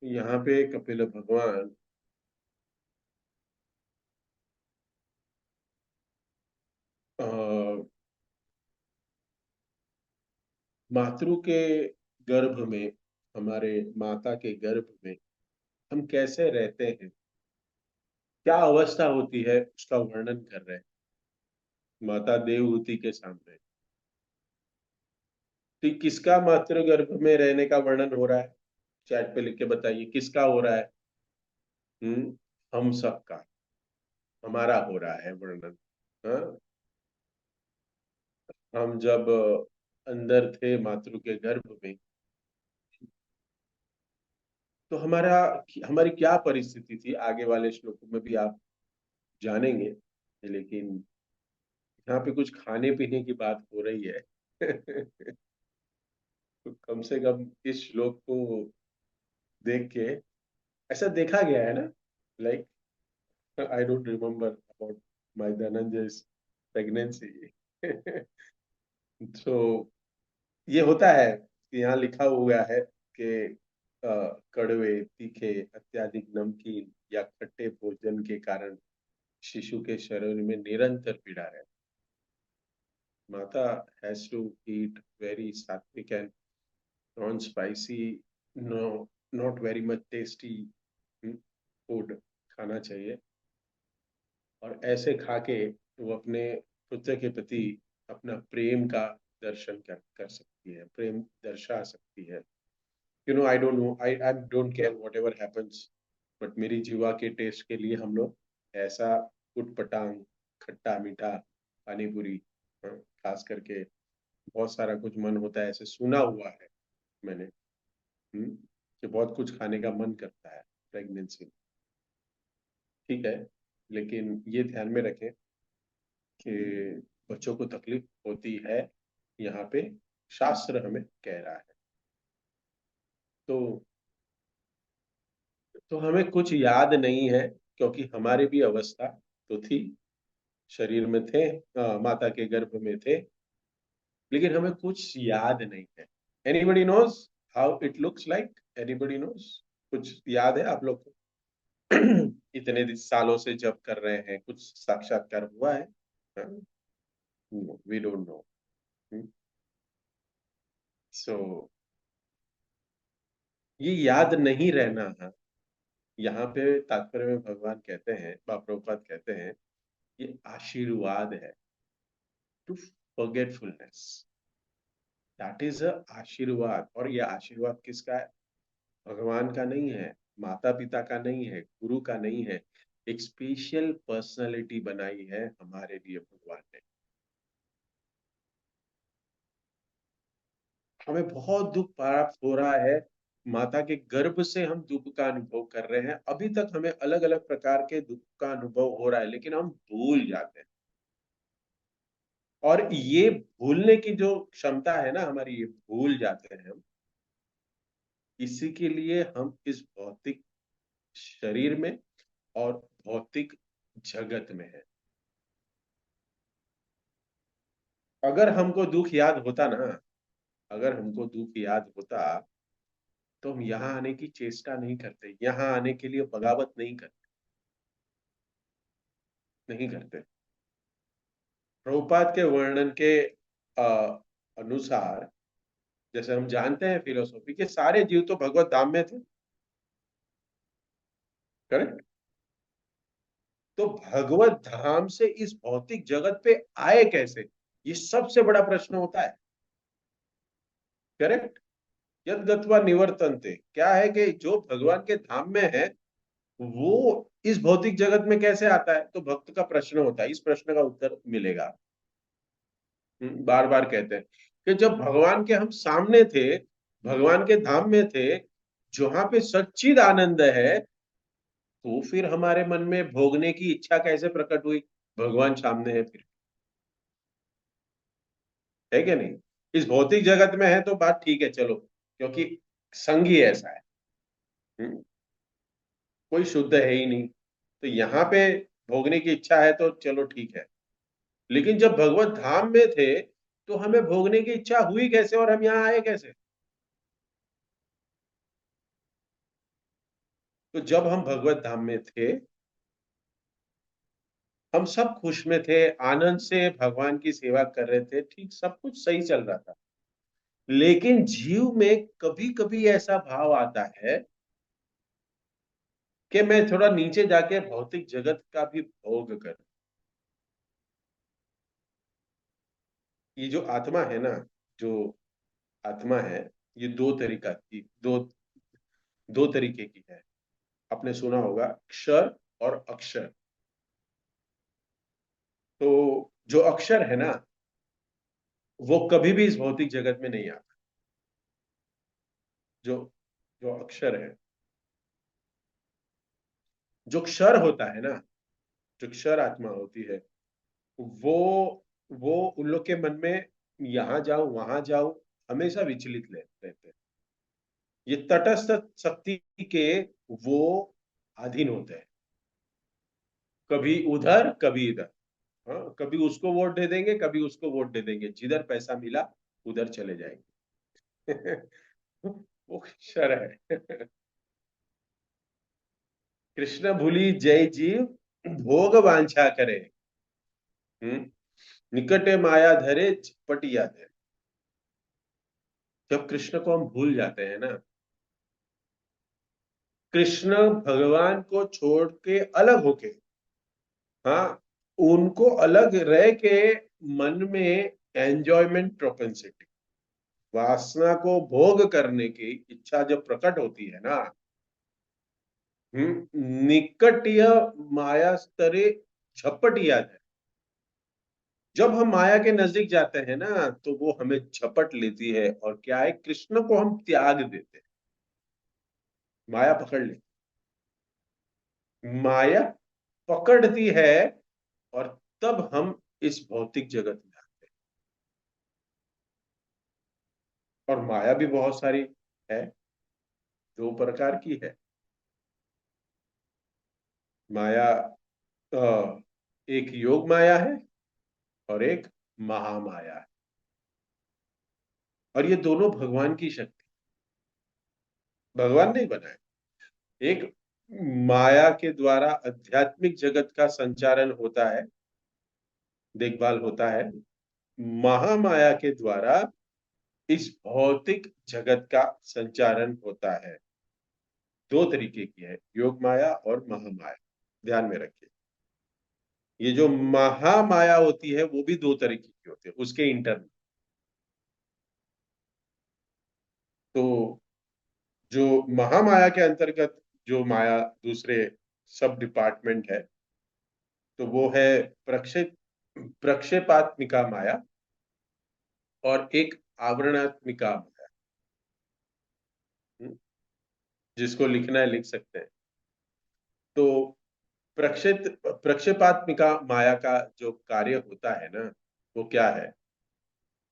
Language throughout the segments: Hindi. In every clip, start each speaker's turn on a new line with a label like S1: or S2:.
S1: यहाँ पे कपिल भगवान अ, मातृ के गर्भ में, हमारे माता के गर्भ में हम कैसे रहते हैं, क्या अवस्था होती है, उसका वर्णन कर रहे हैं माता देवहूति के सामने। तो ये किसका मातृ गर्भ में रहने का वर्णन हो रहा है? चैट पे लिख के बताइए किसका हो रहा है। हम सबका, हमारा हो रहा है वर्णन। हाँ, हम जब अंदर थे मातृ के गर्भ में, तो हमारी क्या परिस्थिति थी, आगे वाले श्लोकों में भी आप जानेंगे। लेकिन यहाँ पे कुछ खाने पीने की बात हो रही है। तो कम से कम इस श्लोक को देख के ऐसा देखा गया है ना, like I don't remember about my Dhananjay's pregnancy. तो ये होता है कि यहाँ लिखा हुआ है कि कड़वे, तीखे, अत्यधिक नमकीन या खट्टे भोजन के कारण शिशु के शरीर में निरंतर पीड़ा रहती है। माता has to eat very sattvic and non spicy, no not very much tasty food खाना चाहिए। और ऐसे खा के वो अपने पुत्र के प्रति अपना प्रेम का दर्शन कर सकती है, प्रेम दर्शा सकती है। I don't know, I don't care what ever happens, but मेरी जीवा के टेस्ट के लिए हम लोग ऐसा उटपटांग, खट्टा मीठा, पानी पूरी, खास करके बहुत सारा कुछ मन होता है, ऐसे सुना हुआ है मैंने। कि बहुत कुछ खाने का मन करता है प्रेगनेंसी में। ठीक है, लेकिन ये ध्यान में रखें कि बच्चों को तकलीफ होती है, यहाँ पे शास्त्र हमें कह रहा है। तो हमें कुछ याद नहीं है, क्योंकि हमारी भी अवस्था तो थी, शरीर में थे, माता के गर्भ में थे, लेकिन हमें कुछ याद नहीं है। Anybody knows how it looks like? Anybody knows? कुछ याद है आप लोग को? इतने सालों से जब कर रहे हैं, कुछ साक्षात्कार हुआ है? We don't no. सो ये याद नहीं रहना है, यहाँ पे तात्पर्य में भगवान कहते हैं, प्रभुपाद कहते हैं, ये आशीर्वाद है, to forgetfulness, that is a ashirvad. और ये आशीर्वाद किसका है? भगवान का नहीं है, माता पिता का नहीं है, गुरु का नहीं है। एक स्पेशल पर्सनालिटी बनाई है हमारे लिए भगवान ने। हमें बहुत दुख प्राप्त हो रहा है, माता के गर्भ से हम दुख का अनुभव कर रहे हैं, अभी तक हमें अलग अलग प्रकार के दुख का अनुभव हो रहा है, लेकिन हम भूल जाते हैं। और ये भूलने की जो क्षमता है ना हमारी, ये भूल जाते हैं हम, इसी के लिए हम इस भौतिक शरीर में और भौतिक जगत में है। अगर हमको दुख याद होता ना, अगर हमको दुख याद होता, तो हम यहाँ आने की चेष्टा नहीं करते, यहाँ आने के लिए बगावत नहीं करते। प्रभुपाद के वर्णन के अनुसार, जैसे हम जानते हैं फिलोसॉफी के, सारे जीव तो भगवत धाम में थे, करेक्ट? तो भगवत धाम से इस भौतिक जगत पे आए कैसे, ये सबसे बड़ा प्रश्न होता है, करेक्ट? यद गत्वा निवर्तन्ते, क्या है कि जो भगवान के धाम में है, वो इस भौतिक जगत में कैसे आता है? तो भक्त का प्रश्न होता है, इस प्रश्न का उत्तर मिलेगा। बार बार कहते हैं कि जब भगवान के हम सामने थे, भगवान के धाम में थे, जहां पे सच्चिद आनंद है, तो फिर हमारे मन में भोगने की इच्छा कैसे प्रकट हुई? भगवान सामने है फिर, है क्या नहीं? इस भौतिक जगत में है तो बात ठीक है, चलो, क्योंकि संग ही ऐसा है। हम्म, कोई शुद्ध है ही नहीं, तो यहाँ पे भोगने की इच्छा है तो चलो ठीक है। लेकिन जब भगवत धाम में थे, तो हमें भोगने की इच्छा हुई कैसे और हम यहाँ आए कैसे? तो जब हम भगवत धाम में थे, हम सब खुश में थे, आनंद से भगवान की सेवा कर रहे थे, ठीक सब कुछ सही चल रहा था। लेकिन जीव में कभी कभी ऐसा भाव आता है कि मैं थोड़ा नीचे जाके भौतिक जगत का भी भोग करूं। ये जो आत्मा है ना, जो आत्मा है, ये दो तरीके की है। आपने सुना होगा क्षर और अक्षर। तो जो अक्षर है ना, वो कभी भी इस भौतिक जगत में नहीं आता। जो जो अक्षर है, जो क्षर होता है ना, जो क्षर आत्मा होती है, वो वो उन लोग के मन में यहाँ जाऊं वहां जाऊं हमेशा विचलित रहते हैं। ये तटस्थ शक्ति के वो अधीन होते हैं, कभी उधर कभी इधर। हाँ, कभी उसको वोट दे देंगे, कभी उसको वोट दे देंगे, जिधर पैसा मिला उधर चले जाएंगे। वो क्षर है। कृष्ण भूली जय जीव, भोग वांछा करे। हम्म निकटे माया धरे, झपटिया धरे। जब कृष्ण को हम भूल जाते हैं ना, कृष्ण भगवान को छोड़ के अलग होके, हाँ, उनको अलग रह के मन में एंजॉयमेंट प्रोपेंसिटी, वासना को भोग करने की इच्छा जब प्रकट होती है ना, निकटय माया स्तरे झपटिया है। जब हम माया के नजदीक जाते हैं ना, तो वो हमें झपट लेती है, और क्या है, कृष्ण को हम त्याग देते हैं, माया पकड़ लेती, माया पकड़ती है, और तब हम इस भौतिक जगत में आते हैं। और माया भी बहुत सारी है, दो प्रकार की है माया। एक योग माया है, और एक महामाया है। और ये दोनों भगवान की शक्ति, भगवान नहीं बनाए। एक माया के द्वारा आध्यात्मिक जगत का संचालन होता है, देखभाल होता है। महामाया के द्वारा इस भौतिक जगत का संचालन होता है। दो तरीके की है, योग माया और महामाया, ध्यान में रखिए। ये जो महामाया होती है वो भी दो तरीके की होती है, उसके इंटरनल। तो जो महामाया के अंतर्गत जो माया दूसरे सब डिपार्टमेंट है, तो वो है प्रक्षेपात्मिका माया, और एक आवरणात्मिका माया। हम्म, जिसको लिखना है लिख सकते हैं। तो प्रक्षेपात्मिका माया का जो कार्य होता है ना, वो क्या है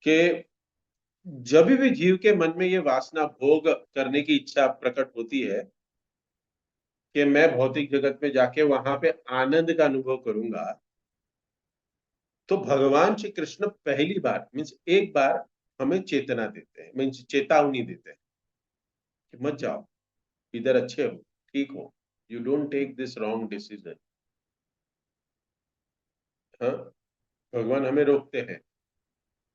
S1: कि जब भी जीव के मन में ये वासना भोग करने की इच्छा प्रकट होती है कि मैं भौतिक जगत में जाके वहां पे आनंद का अनुभव करूंगा, तो भगवान श्री कृष्ण पहली बार मीन्स एक बार हमें चेतना देते हैं, मीन्स चेतावनी देते हैं कि मत जाओ, इधर अच्छे हो, ठीक हो, you don't take this wrong decision. हाँ, भगवान हमें रोकते हैं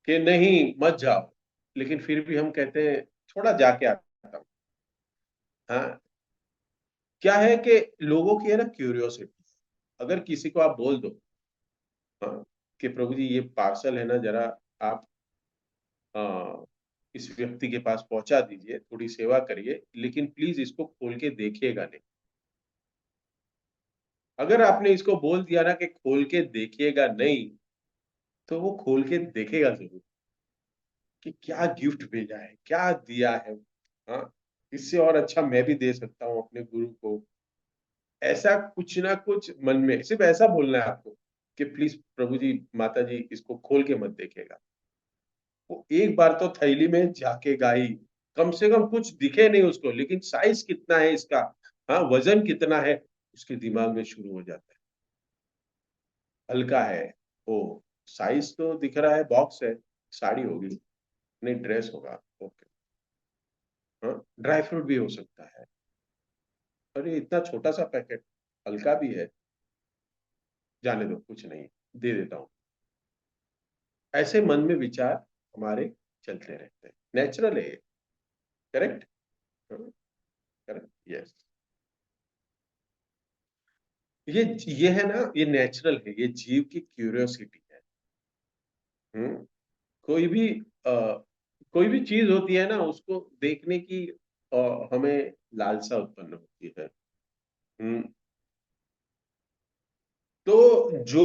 S1: कि नहीं मत जाओ, लेकिन फिर भी हम कहते हैं थोड़ा जाके आता हूँ। हाँ, क्या है कि लोगों की है ना क्यूरियोसिटी। अगर किसी को आप बोल दो, हाँ, कि प्रभु जी ये पार्सल है ना, जरा आप इस व्यक्ति के पास पहुंचा दीजिए, थोड़ी सेवा करिए, लेकिन प्लीज इसको खोल के देखिएगा नहीं। अगर आपने इसको बोल दिया ना कि खोल के देखिएगा नहीं, तो वो खोल के देखेगा जरूर कि क्या गिफ्ट भेजा है, क्या दिया है। हाँ, इससे और अच्छा मैं भी दे सकता हूँ अपने गुरु को। ऐसा कुछ ना कुछ मन में, सिर्फ ऐसा बोलना है आपको कि प्लीज प्रभु जी माता जी इसको खोल के मत देखेगा। वो एक बार तो थैली में जाके गाई, कम से कम कुछ दिखे नहीं उसको, लेकिन साइज कितना है इसका, हाँ, वजन कितना है, उसके दिमाग में शुरू हो जाता है। हल्का है, ओ, साइज तो दिख रहा है, बॉक्स है, साड़ी होगी, नहीं ड्रेस होगा, ओके। हाँ, ड्राई फ्रूट भी हो सकता है। अरे इतना छोटा सा पैकेट, हल्का भी है, जाने दो कुछ नहीं, दे देता हूँ। ऐसे मन में विचार हमारे चलते रहते हैं, नेचुरल है। करेक्ट। Correct, yes. ये है ना, ये नेचुरल है, ये जीव की क्यूरियोसिटी है। हम्म कोई भी अ, कोई भी चीज होती है ना, उसको देखने की हमें लालसा उत्पन्न होती है। हम्म तो जो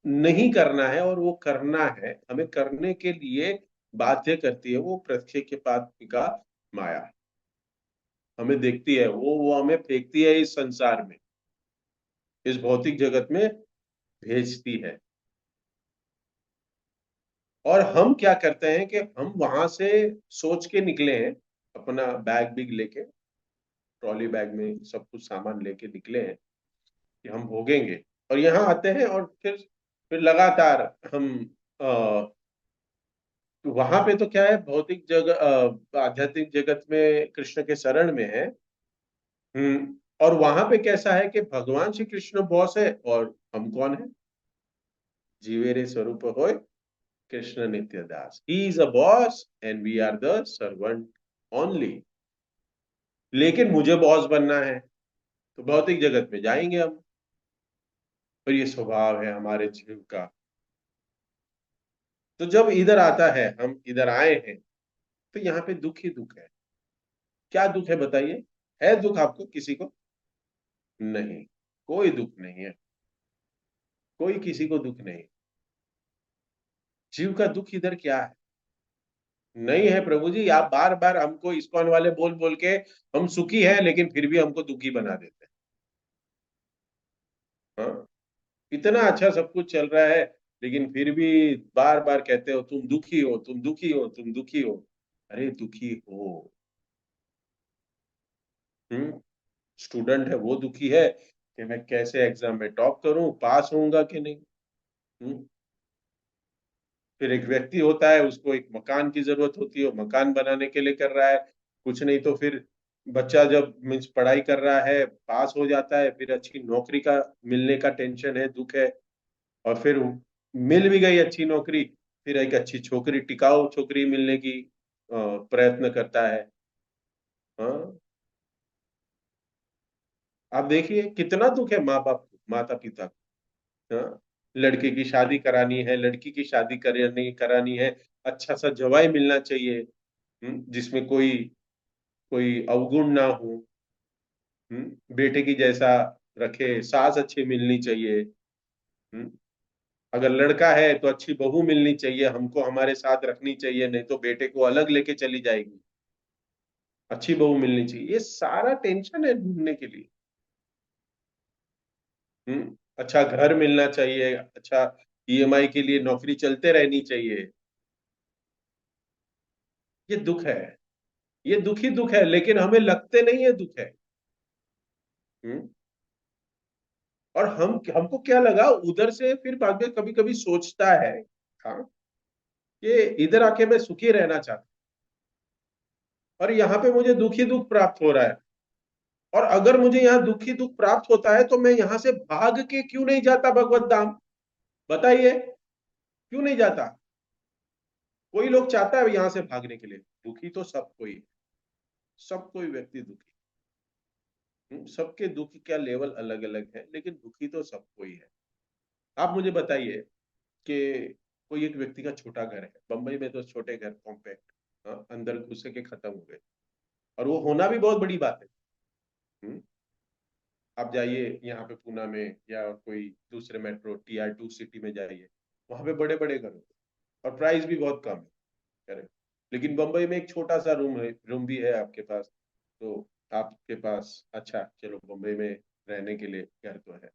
S1: नहीं करना है और वो करना है, हमें करने के लिए बाध्य करती है वो प्रत्येक माया। हमें देखती है वो हमें फेंकती है इस संसार में, इस भौतिक जगत में भेजती है। और हम क्या करते हैं कि हम वहां से सोच के निकले हैं, अपना बैग बिग लेके, ट्रॉली बैग में सब कुछ सामान लेके निकले हैं कि हम भोगेंगे। और यहाँ आते हैं और फिर लगातार हम वहां पे तो क्या है, भौतिक जगत आध्यात्मिक जगत में कृष्ण के शरण में है। और वहां पे कैसा है कि भगवान श्री कृष्ण बॉस है और हम कौन है, जीवेरे स्वरूप होय कृष्ण नित्य दास, he is a boss and we are the servant only. लेकिन मुझे बॉस बनना है, तो भौतिक जगत में जाएंगे हम। और ये स्वभाव है हमारे जीव का। तो जब इधर आता है, हम इधर आए हैं, तो यहाँ पे दुख ही दुख है। क्या दुख है बताइए? है दुख आपको किसी को? नहीं, कोई दुख नहीं है, कोई किसी को दुख नहीं। जीव का दुख इधर क्या है? नहीं है प्रभु जी, आप बार बार हमको इस्कॉन वाले बोल बोल के हम सुखी है, लेकिन फिर भी हमको दुखी बना देते हैं। हाँ, इतना अच्छा सब कुछ चल रहा है, लेकिन फिर भी बार बार कहते हो तुम दुखी हो, तुम दुखी हो, तुम दुखी हो। अरे दुखी हो। हम्म स्टूडेंट है वो दुखी है कि मैं कैसे एग्जाम में टॉप करूं, पास होऊंगा कि नहीं। हम्म फिर एक व्यक्ति होता है, उसको एक मकान की जरूरत होती है, वो मकान बनाने के लिए कर रहा है। कुछ नहीं तो फिर बच्चा जब मीन्स पढ़ाई कर रहा है, पास हो जाता है, फिर अच्छी नौकरी का मिलने का टेंशन है, दुख है। और फिर मिल भी गई अच्छी नौकरी, फिर एक अच्छी छोकरी, टिकाऊ छोकरी मिलने की प्रयत्न करता है। हाँ, आप देखिए कितना दुख है माँ बाप को, माता पिता को। हाँ, लड़के की शादी करानी है, लड़की की शादी करानी करानी है, अच्छा सा जवाई मिलना चाहिए, जिसमें कोई कोई अवगुण ना हो। बेटे की जैसा रखे, सास अच्छी मिलनी चाहिए। हम्म, अगर लड़का है तो अच्छी बहू मिलनी चाहिए, हमको हमारे साथ रखनी चाहिए, नहीं तो बेटे को अलग लेके चली जाएगी। अच्छी बहू मिलनी चाहिए, ये सारा टेंशन है ढूंढने के लिए। अच्छा घर मिलना चाहिए, अच्छा ईएमआई के लिए नौकरी चलते रहनी चाहिए। ये दुख है, ये दुखी दुख है, लेकिन हमें लगते नहीं है दुख है। हम्म और हम हमको क्या लगा उधर से, फिर बाद में कभी कभी सोचता है, हाँ, कि इधर आके मैं सुखी रहना चाहता हूं, और यहाँ पे मुझे दुखी दुख प्राप्त हो रहा है। और अगर मुझे यहाँ दुखी दुख प्राप्त होता है, तो मैं यहाँ से भाग के क्यों नहीं जाता भगवत धाम? बताइए, क्यों नहीं जाता? कोई लोग चाहता है यहाँ से भागने के लिए, दुखी तो सब कोई है, सब कोई व्यक्ति दुखी। सबके दुख का लेवल अलग अलग है, लेकिन दुखी तो सब कोई है। आप मुझे बताइए कि कोई एक व्यक्ति का छोटा घर है, बंबई में तो छोटे घर कॉम्पैक्ट, अंदर घुस के खत्म हो गए, और वो होना भी बहुत बड़ी बात है। हम्म, आप जाइए यहाँ पे पूना में या कोई दूसरे मेट्रो टीआर 2 सिटी में जाइए, वहां पे बड़े बड़े घर होते हैं और प्राइस भी बहुत कम है। करेक्ट। लेकिन बंबई में एक छोटा सा रूम भी है आपके पास, तो आपके पास अच्छा चलो बंबई में रहने के लिए घर तो है।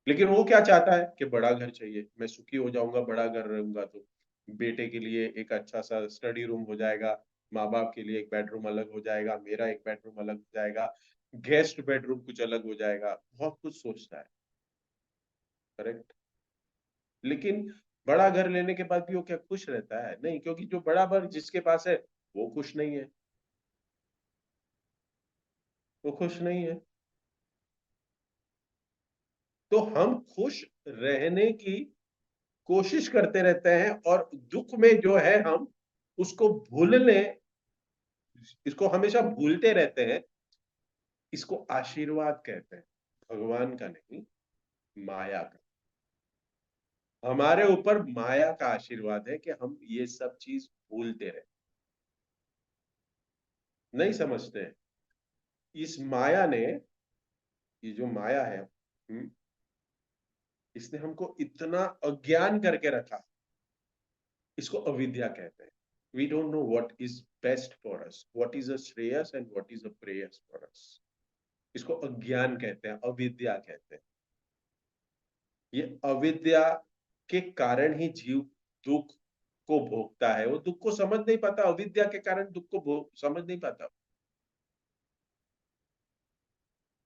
S1: लेकिन वो क्या चाहता है कि बड़ा घर चाहिए, मैं सुखी हो जाऊंगा बड़ा घर रहूंगा तो। बेटे के लिए एक अच्छा सा स्टडी रूम हो जाएगा, माँ बाप के लिए एक बेडरूम अलग हो जाएगा, मेरा एक बेडरूम अलग हो जाएगा, गेस्ट बेडरूम कुछ अलग हो जाएगा, बहुत कुछ सोचता है। करेक्ट। लेकिन बड़ा घर लेने के बाद भी वो क्या खुश रहता है? नहीं, क्योंकि जो बड़ा घर जिसके पास है वो खुश नहीं है, वो खुश नहीं है। तो हम खुश रहने की कोशिश करते रहते हैं, और दुख में जो है हम उसको भूलने, इसको हमेशा भूलते रहते हैं। इसको आशीर्वाद कहते हैं, भगवान का नहीं, माया का। हमारे ऊपर माया का आशीर्वाद है कि हम ये सब चीज भूलते रहे, नहीं समझते हैं। इस माया ने, ये जो माया है, इसने हमको इतना अज्ञान करके रखा। इसको अविद्या कहते हैं। We don't know what is best for us, what is a shreyas and what is a preyas for us. इसको अज्ञान कहते हैं, अविद्या कहते हैं। ये अविद्या के कारण ही जीव दुख को भोगता है। वो दुख को समझ नहीं पाता, अविद्या के कारण दुख को समझ नहीं पाता।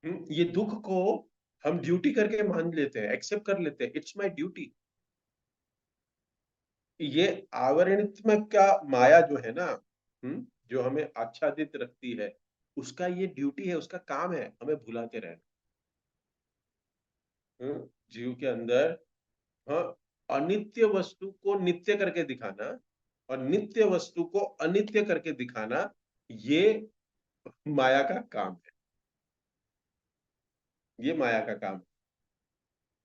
S1: ये दुख को हम ड्यूटी करके मान लेते हैं, एक्सेप्ट कर लेते हैं, इट्स माय ड्यूटी। ये आवरणित्मक का माया जो है ना, जो हमें आच्छादित रखती है, उसका ये ड्यूटी है, उसका काम है हमें भुलाते रहना। जीव के अंदर, हाँ, अनित्य वस्तु को नित्य करके दिखाना और नित्य वस्तु को अनित्य करके दिखाना, ये माया का काम है। ये माया का काम है।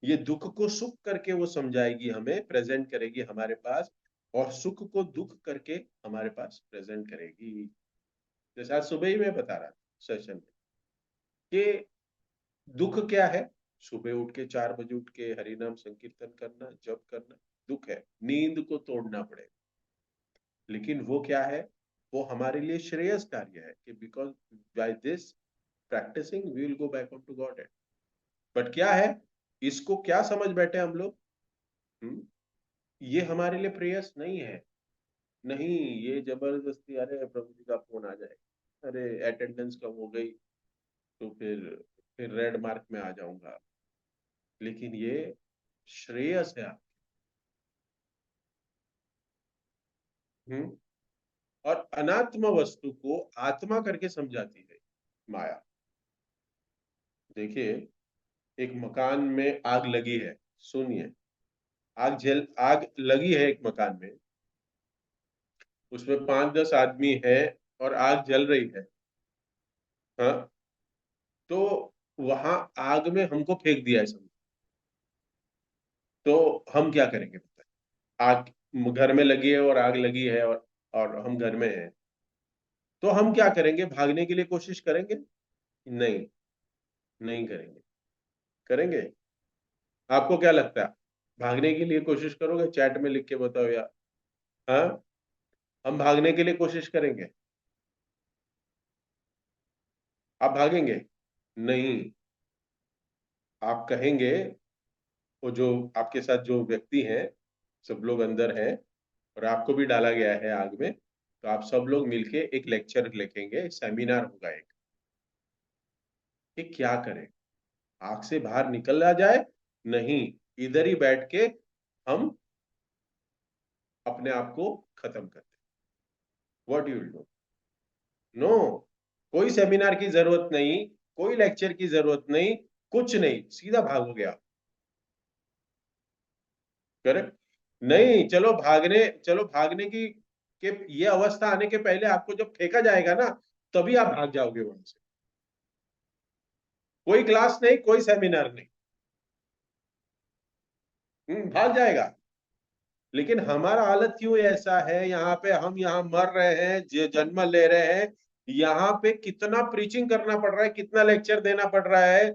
S1: ये दुख को सुख करके वो समझाएगी, हमें प्रेजेंट करेगी हमारे पास, और सुख को दुख करके हमारे पास प्रेजेंट करेगी। जैसे आज सुबह ही मैं बता रहा था सेशन में कि दुख क्या है। सुबह उठ के 4 बजे उठ के हरि नाम संकीर्तन करना, जप करना, दुख है। नींद को तोड़ना पड़ेगा, लेकिन वो क्या है, वो हमारे लिए श्रेयस कार्य है कि because by this practising we will go back on to God. But क्या है, इसको क्या समझ बैठे हम लोग, ये हमारे लिए प्रेयस नहीं है। नहीं, ये जबरदस्ती, अरे प्रभु जी का फोन आ जाए, अरे अटेंडेंस कम हो गई तो फिर रेड मार्क में आ जाऊंगा। लेकिन ये श्रेयस है हम्म और अनात्म वस्तु को आत्मा करके समझाती है माया। देखिए, एक मकान में आग लगी है, सुनिए, आग लगी है एक मकान में, उसमें 5-10 आदमी है और आग जल रही है। हाँ, तो वहां आग में हमको फेंक दिया है समझो, तो हम क्या करेंगे बताइए। आग घर में लगी है और आग लगी है, और हम घर में हैं, तो हम क्या करेंगे, भागने के लिए कोशिश करेंगे? नहीं, नहीं करेंगे। करेंगे? आपको क्या लगता है, भागने के लिए कोशिश करोगे? चैट में लिख के बताओ यार। हाँ, हम भागने के लिए कोशिश करेंगे? आप भागेंगे? नहीं। आप कहेंगे, वो जो आपके साथ जो व्यक्ति हैं, सब लोग अंदर हैं, और आपको भी डाला गया है आग में, तो आप सब लोग मिलके एक लेक्चर लिखेंगे, सेमिनार होगा एक, कि क्या करें, आग से बाहर निकला जाए। नहीं, इधर ही बैठ के हम अपने आप को खत्म करते। What you will do? No, कोई सेमिनार की जरूरत नहीं, कोई लेक्चर की जरूरत नहीं, कुछ नहीं, सीधा भागोगे आप। करेक्ट? नहीं, चलो भागने की के ये अवस्था आने के पहले आपको जब फेंका जाएगा ना, तभी आप भाग जाओगे वहां से। कोई क्लास नहीं, कोई सेमिनार नहीं, भाग जाएगा। लेकिन हमारा हालत क्यों ऐसा है, यहाँ पे हम यहाँ मर रहे हैं, जन्म ले रहे हैं, यहाँ पे कितना प्रीचिंग करना पड़ रहा है, कितना लेक्चर देना पड़ रहा है,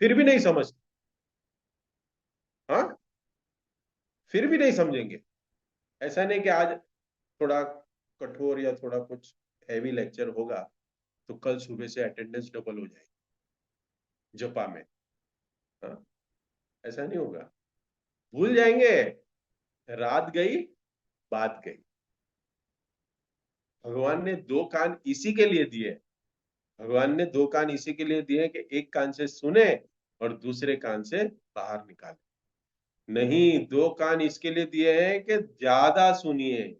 S1: फिर भी नहीं समझ। हाँ, फिर भी नहीं समझेंगे। ऐसा नहीं कि आज थोड़ा कठोर या थोड़ा कुछ हैवी लेक्चर होगा तो कल सुबह से अटेंडेंस डबल हो जाएगी जपा में। हाँ, ऐसा नहीं होगा। भूल जाएंगे, रात गई, बात गई। भगवान ने 2 कान इसी के लिए दिए। भगवान ने 2 कान इसी के लिए दिए कि एक कान से सुने और दूसरे कान से बाहर निकाले। नहीं, 2 कान इसके लिए दिए हैं कि ज्यादा सुनिए।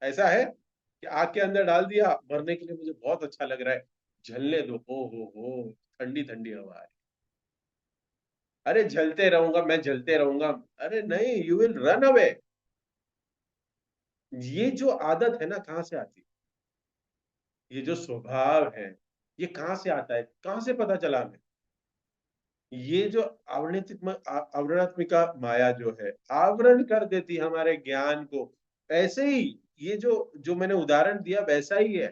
S1: ऐसा है कि आग के अंदर डाल दिया, मरने के लिए मुझे बहुत अच्छा लग रहा है, झलने दो, हो ठंडी ठंडी हवा आ रही। अरे जलते रहूंगा, मैं जलते रहूंगा। अरे नहीं, यू विल रन अवे। ये जो आदत है ना, कहाँ से आती है? ये जो स्वभाव है, ये कहाँ से आता है? कहाँ से पता चला हमें? ये जो आवरणात्मिका माया जो है, आवरण कर देती है हमारे ज्ञान को। ऐसे ही ये जो जो मैंने उदाहरण दिया वैसा ही है,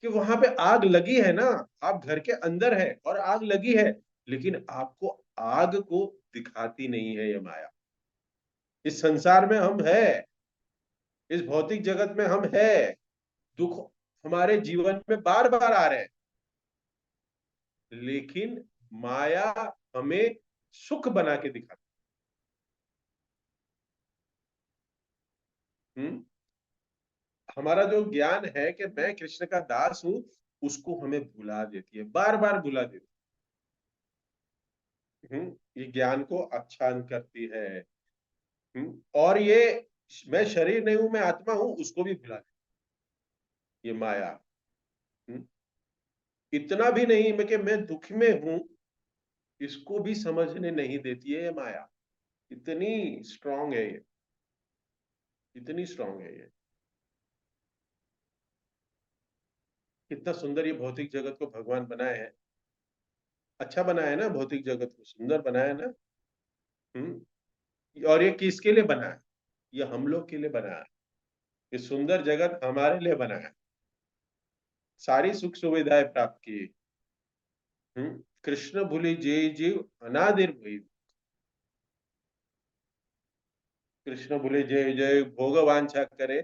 S1: कि वहां पे आग लगी है ना, आप घर के अंदर है और आग लगी है, लेकिन आपको आग को दिखाती नहीं है ये माया। इस संसार में हम है, इस भौतिक जगत में हम है, दुख हमारे जीवन में बार बार आ रहे हैं, लेकिन माया हमें सुख बना के दिखाती। हम्म हमारा जो ज्ञान है कि मैं कृष्ण का दास हूं, उसको हमें भुला देती है, बार बार भुला देती है। ये ज्ञान को आच्छादन करती है। और ये मैं शरीर नहीं हूं, मैं आत्मा हूं, उसको भी भुला देती है ये माया। हम्म, इतना भी नहीं मैं कि मैं दुख में हूं, इसको भी समझने नहीं देती है ये माया। इतनी स्ट्रांग है ये, इतनी स्ट्रांग है ये। कितना सुंदर ये भौतिक जगत को भगवान बनाए है। अच्छा बनाया है ना, भौतिक जगत को सुंदर बनाया है ना। हम्म और ये किसके लिए बना है? ये हम लोग के लिए बना है। ये सुंदर जगत हमारे लिए बना है, सारी सुख सुविधाएं प्राप्त की। कृष्ण भूली जय जीव अनादिर भई। कृष्ण भूले जय जय भोग वांछा करे,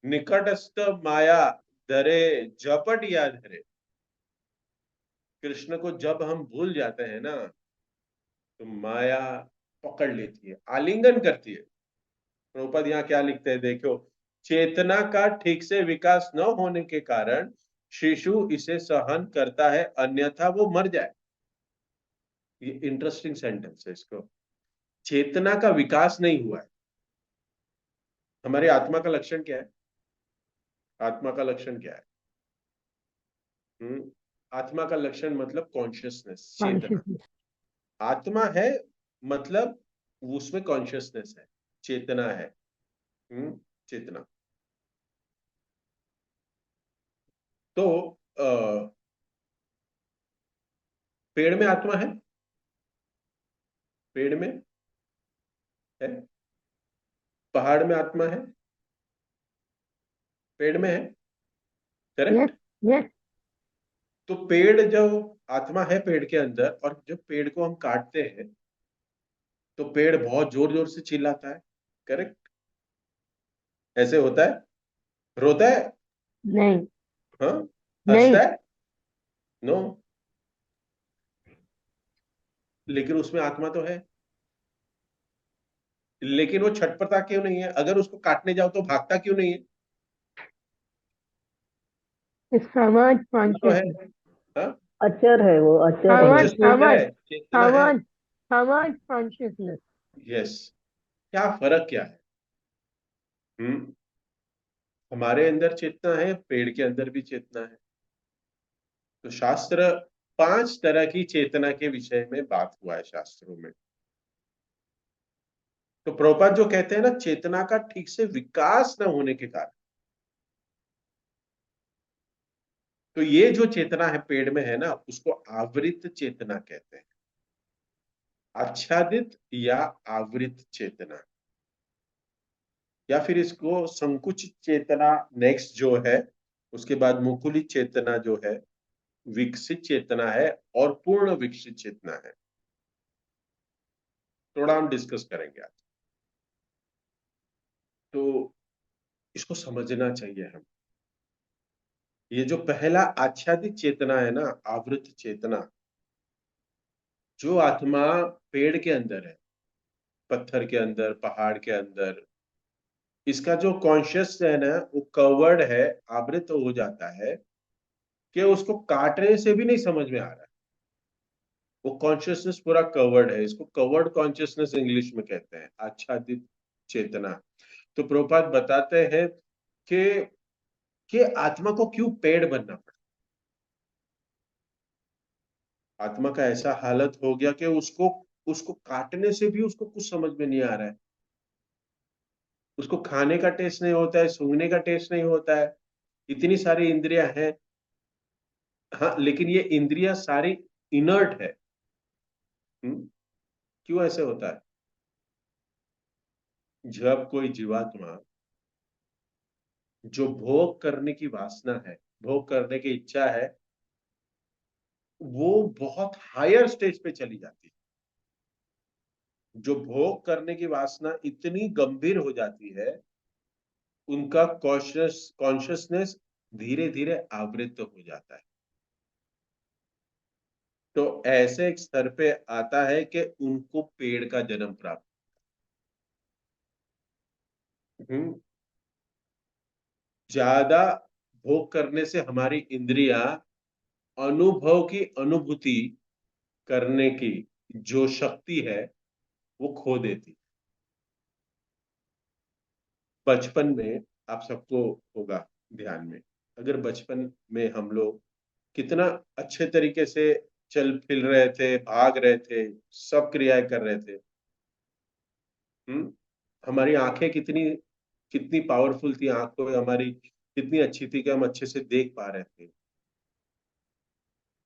S1: निकटस्थ माया धरे, झपट या धरे। कृष्ण को जब हम भूल जाते हैं ना, तो माया पकड़ लेती है, आलिंगन करती है। प्रभुपाद यहाँ क्या लिखते हैं देखो, चेतना का ठीक से विकास न होने के कारण शिशु इसे सहन करता है, अन्यथा वो मर जाए। ये इंटरेस्टिंग सेंटेंस है इसको। चेतना का विकास नहीं हुआ है। हमारी आत्मा का लक्षण क्या है? आत्मा का लक्षण क्या है? हम्म आत्मा का लक्षण मतलब कॉन्शियसनेस, चेतना।
S2: कॉन्शियसनेस।
S1: आत्मा है मतलब उसमें कॉन्शियसनेस है, चेतना है। चेतना। तो पेड़ में आत्मा है? पेड़ में है? पहाड़ में आत्मा है? पेड़ में है?
S2: Yes,
S1: correct.
S2: यस।
S1: तो पेड़ जो आत्मा है पेड़ के अंदर, और जब पेड़ को हम काटते हैं तो पेड़ बहुत जोर जोर से चिल्लाता है। करेक्ट। ऐसे होता है? रोता है?
S2: नहीं,
S1: हाँ। हंसता
S2: नहीं।
S1: है? नो। लेकिन उसमें आत्मा तो है। लेकिन वो छटपटा क्यों नहीं है? अगर उसको काटने जाओ तो भागता क्यों नहीं है?
S2: समाज
S1: तो है।
S2: कॉन्शियसनेस।
S1: हाँ।
S3: अचर है, वो अचर है।
S2: समाज
S1: कॉन्शियसनेस है,
S2: समाज
S1: चेतना है।
S2: समाज समाज कॉन्शियसनेस।
S1: यस। क्या फर्क क्या है? हम्म हमारे अंदर चेतना है, पेड़ के अंदर भी चेतना है। तो शास्त्र 5 तरह की चेतना के विषय में बात हुआ है शास्त्रों में। तो प्रभुपाद जो कहते हैं ना, चेतना का ठीक से विकास न होने के कारण, तो ये जो चेतना है पेड़ में है ना, उसको आवृत चेतना कहते हैं। आच्छादित या आवृत चेतना, या फिर इसको संकुचित चेतना नेक्स्ट जो है, उसके बाद मुकुलित चेतना जो है, विकसित चेतना है, और पूर्ण विकसित चेतना है। थोड़ा हम डिस्कस करेंगे आज। तो इसको समझना चाहिए हम। ये जो पहला आच्छादित चेतना है ना, आवृत चेतना, जो आत्मा पेड़ के अंदर है, पत्थर के अंदर, पहाड़ के अंदर, इसका जो कॉन्शियस है ना, वो कवर्ड है, आवृत हो जाता है, कि उसको काटने से भी नहीं समझ में आ रहा है। वो कॉन्शियसनेस पूरा कवर्ड है, इसको कवर्ड कॉन्शियसनेस इंग्लिश में कहते हैं, आच्छादित चेतना। तो प्रभुपाद बताते हैं कि आत्मा को क्यों पेड़ बनना पड़ा। आत्मा का ऐसा हालत हो गया कि उसको उसको काटने से भी उसको कुछ समझ में नहीं आ रहा है। उसको खाने का टेस्ट नहीं होता है, सूंघने का टेस्ट नहीं होता है। इतनी सारी इंद्रियां हैं। हाँ, लेकिन ये इंद्रियां सारी इनर्ट है। क्यों ऐसे होता है? जब कोई जीवात्मा जो भोग करने की वासना है, भोग करने की इच्छा है, वो बहुत हायर स्टेज पे चली जाती है। जो भोग करने की वासना इतनी गंभीर हो जाती है, उनका कॉन्शियसनेस धीरे धीरे आवृत्त हो जाता है। तो ऐसे एक स्तर पे आता है कि उनको पेड़ का जन्म प्राप्त। हम्म ज्यादा भोग करने से हमारी इंद्रियां अनुभव की अनुभूति करने की जो शक्ति है वो खो देती। बचपन में आप सबको होगा ध्यान में, अगर बचपन में हम लोग कितना अच्छे तरीके से चल फिर रहे थे, भाग रहे थे, सब क्रियाएं कर रहे थे। हम्म हमारी आंखें कितनी कितनी पावरफुल थी, आंखों हमारी कितनी अच्छी थी कि हम अच्छे से देख पा रहे थे।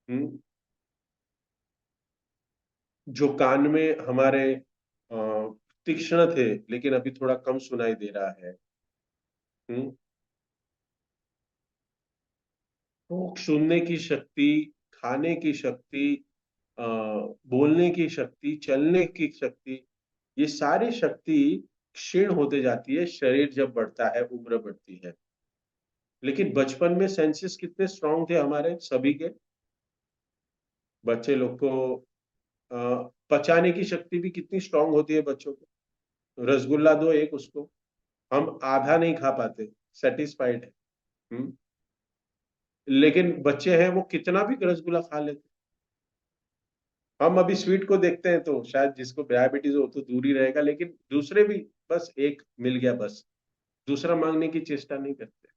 S1: हम्म जो कान में हमारे तीक्ष्ण थे, लेकिन अभी थोड़ा कम सुनाई दे रहा है। हम्म तो सुनने की शक्ति, खाने की शक्ति, बोलने की शक्ति, चलने की शक्ति, ये सारी शक्ति क्षीण होते जाती है शरीर जब बढ़ता है, उम्र बढ़ती है। लेकिन बचपन में सेंसेस कितने स्ट्रांग थे हमारे सभी के। बच्चे लोग को पचाने की शक्ति भी कितनी स्ट्रांग होती है बच्चों को। रसगुल्ला दो एक उसको, हम आधा नहीं खा पाते, सेटिस्फाइड है। हम्म लेकिन बच्चे हैं वो कितना भी रसगुल्ला खा लेते। हम अभी स्वीट को देखते हैं तो शायद जिसको डायबिटीज हो तो दूर ही रहेगा, लेकिन दूसरे भी बस एक मिल गया बस, दूसरा मांगने की चेष्टा नहीं करते।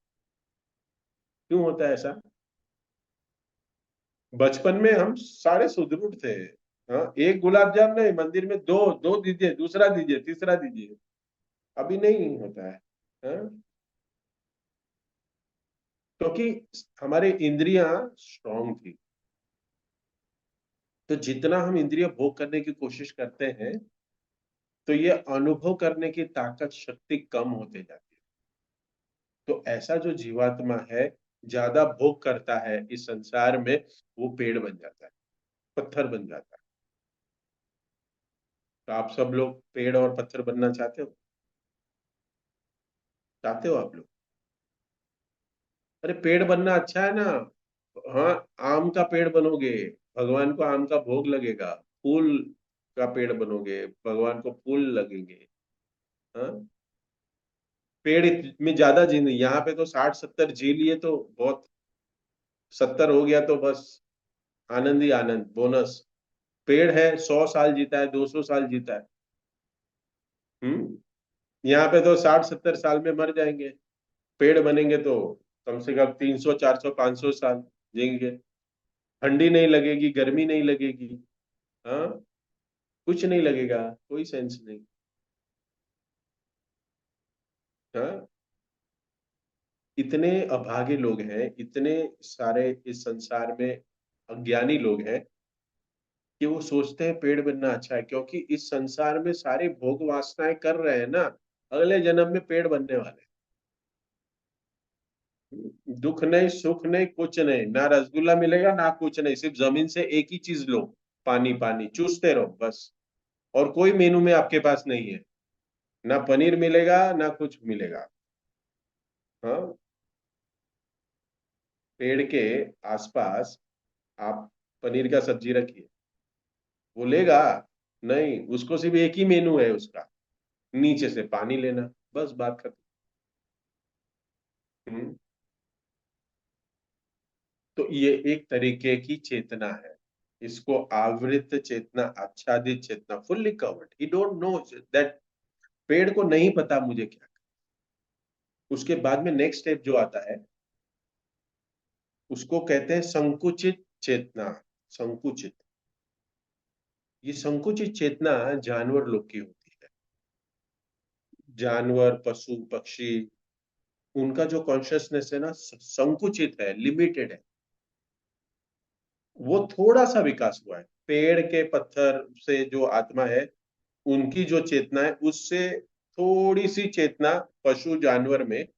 S1: क्यों होता है ऐसा? बचपन में हम सारे सुदृढ़ थे। हाँ, एक गुलाब जामुन नहीं, मंदिर में दो दो दीजिए, दूसरा दीजिए, तीसरा दीजिए। अभी नहीं होता है। हाँ? क्योंकि हमारी इंद्रियां स्ट्रांग थी। तो जितना हम इंद्रिय भोग करने की कोशिश करते हैं, तो ये अनुभव करने की ताकत शक्ति कम होते जाती है। तो ऐसा जो जीवात्मा है, ज्यादा भोग करता है इस संसार में, वो पेड़ बन जाता है, पत्थर बन जाता है। तो आप सब लोग पेड़ और पत्थर बनना चाहते हो? चाहते हो आप लोग? अरे पेड़ बनना अच्छा है ना। हाँ, आम का पेड़ बनोगे, भगवान को आम का भोग लगेगा। फूल का पेड़ बनोगे, भगवान को फूल लगेंगे। हाँ, पेड़ में ज्यादा जी नहीं, यहाँ पे तो 60-70 जी लिए तो बहुत। 70 हो गया तो बस आनंद ही आनंद, बोनस। पेड़ है 100 साल जीता है, 200 साल जीता है। यहाँ पे तो 60-70 साल में मर जाएंगे। पेड़ बनेंगे तो कम से कम 300-400-500 साल जिएंगे। ठंडी नहीं लगेगी, गर्मी नहीं लगेगी। हाँ, कुछ नहीं लगेगा, कोई सेंस नहीं। हाँ, इतने अभागे लोग हैं, इतने सारे इस संसार में अज्ञानी लोग हैं कि वो सोचते हैं पेड़ बनना अच्छा है, क्योंकि इस संसार में सारी भोग वासनाएं कर रहे हैं ना, अगले जन्म में पेड़ बनने वाले हैं। दुख नहीं, सुख नहीं, कुछ नहीं, ना रसगुल्ला मिलेगा ना कुछ नहीं, सिर्फ जमीन से एक ही चीज लो, पानी पानी चूसते रहो बस। और कोई मेनू में आपके पास नहीं है, ना पनीर मिलेगा ना कुछ मिलेगा। हाँ, पेड़ के आसपास आप पनीर का सब्जी रखिए, वो लेगा? नहीं, उसको सिर्फ एक ही मेनू है उसका, नीचे से पानी लेना, बस बात खत्म। हम्म, तो ये एक तरीके की चेतना है। इसको आवृत चेतना, आच्छादित चेतना, fully covered, he don't know that. पेड़ को नहीं पता मुझे क्या करना। उसके बाद में नेक्स्ट स्टेप जो आता है, उसको कहते हैं संकुचित चेतना। संकुचित, ये संकुचित चेतना जानवर लोग की होती है। जानवर, पशु, पक्षी, उनका जो कॉन्शियसनेस है ना संकुचित है, लिमिटेड है। वो थोड़ा सा विकास हुआ है। पेड़ के पत्थर से जो आत्मा है, उनकी जो चेतना है उससे थोड़ी सी चेतना पशु जानवर में,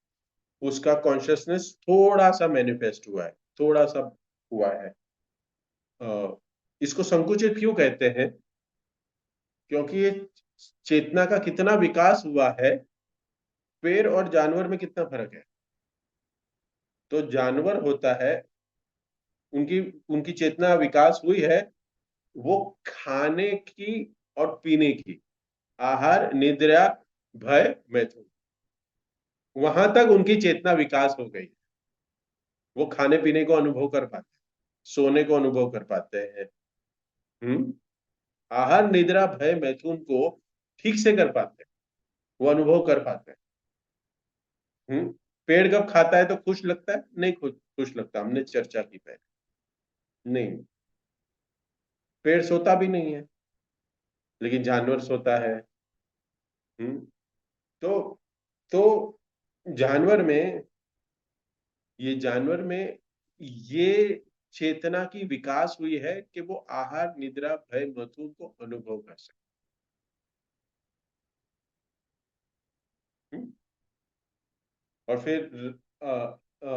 S1: उसका कॉन्शियसनेस थोड़ा सा मैनिफेस्ट हुआ है, थोड़ा सा हुआ है। इसको संकुचित क्यों कहते हैं? क्योंकि ये चेतना का कितना विकास हुआ है, पेड़ और जानवर में कितना फर्क है। तो जानवर होता है, उनकी उनकी चेतना विकास हुई है, वो खाने की और पीने की, आहार, निद्रा, भय, मैथुन, वहां तक उनकी चेतना विकास हो गई। वो खाने पीने को अनुभव कर पाते हैं, सोने को अनुभव कर पाते हैं। हम्म आहार, निद्रा, भय, मैथुन को ठीक से कर पाते हैं, वो अनुभव कर पाते हैं। पेड़ कब खाता है तो खुश लगता है? नहीं खुश खुश लगता, हमने चर्चा की पहले। नहीं, पेड़ सोता भी नहीं है, लेकिन जानवर सोता है। हम्म तो तो जानवर में, ये जानवर में ये चेतना की विकास हुई है कि वो आहार, निद्रा, भय, मैथुन को अनुभव कर सके। हम्म? और फिर अ, अ,